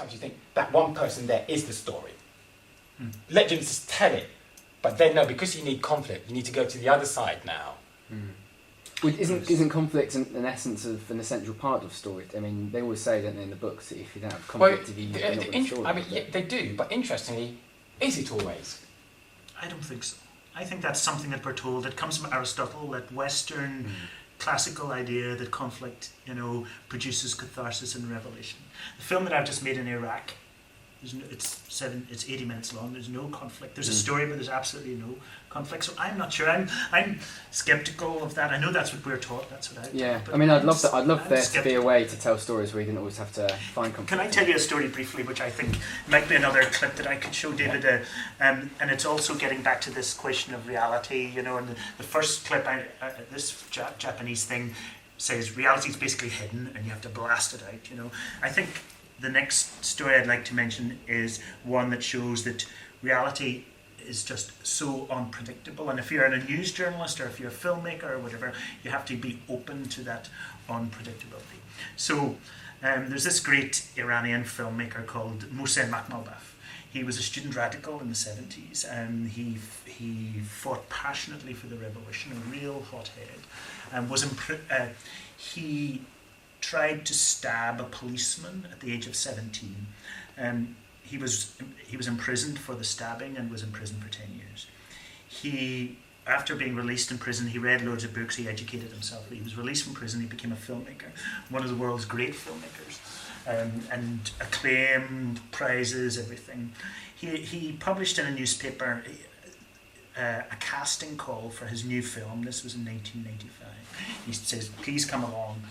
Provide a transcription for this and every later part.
sometimes you think that one person there is the story. Let Jim just tell it. But then no, because you need conflict, you need to go to the other side now. Well, isn't conflict an essence of an essential part of story? I mean, they always say, don't they, in the books, that if you don't have conflict, you're not going to story. I mean, yeah, they do, but interestingly, is it always? I don't think so. I think that's something that we're told. It comes from Aristotle, that Western classical idea that conflict, produces catharsis and revelation. The film that I've just made in Iraq, it's 80 minutes long. There's no conflict. There's a story, but there's absolutely no conflict. So I'm not sure. I'm skeptical of that. I know that's what we're taught. That's what I mean, I'd love that. I'd love there to be a way to tell stories where you didn't always have to find conflict. Can I tell you a story briefly, which I think might be another clip that I could show David? And it's also getting back to this question of reality. And the first clip, this Japanese thing says reality is basically hidden, and you have to blast it out. I think the next story I'd like to mention is one that shows that reality is just so unpredictable, and if you're a news journalist or if you're a filmmaker or whatever, you have to be open to that unpredictability. So there's this great Iranian filmmaker called Mohsen Makhmalbaf. He was a student radical in the 70s, and he fought passionately for the revolution, a real hothead, and he tried to stab a policeman at the age of 17. He was imprisoned for the stabbing and was in prison for 10 years. After being released in prison, he read loads of books, he educated himself. He was released from prison, he became a filmmaker, one of the world's great filmmakers, and acclaimed, prizes, everything. He published in a newspaper a casting call for his new film. This was in 1995. He says, please come along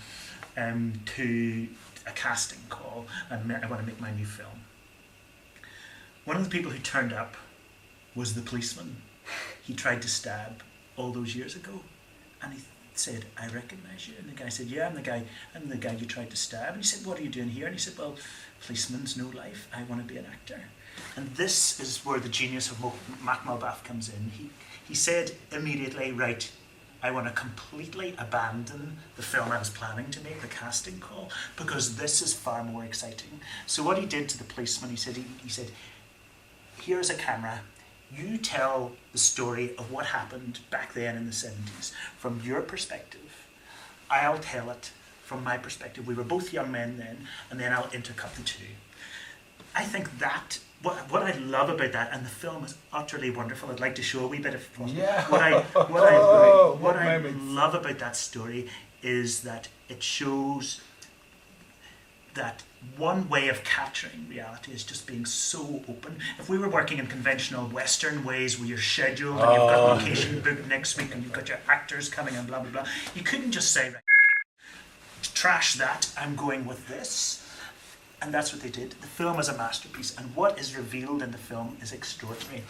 to a casting call, and I want to make my new film. One of the people who turned up was the policeman he tried to stab all those years ago, and he said, I recognise you. And the guy said, yeah, I'm the guy you tried to stab. And he said, what are you doing here? And he said, well, policeman's no life, I want to be an actor. And this is where the genius of Makhmalbaf comes in. He said immediately, right, I want to completely abandon the film I was planning to make, the casting call, because this is far more exciting. So what he did to the policeman, he said, here's a camera. You tell the story of what happened back then in the 70s from your perspective. I'll tell it from my perspective. We were both young men then, and then I'll intercut the two. I think that what I love about that, and the film is utterly wonderful. I'd like to show a wee bit of yeah. what I love about that story is that it shows that one way of capturing reality is just being so open. If we were working in conventional Western ways where you're scheduled and you've got location booked next week and you've got your actors coming and blah blah blah, you couldn't just say, right, trash that, I'm going with this. And that's what they did. The film is a masterpiece, and what is revealed in the film is extraordinary.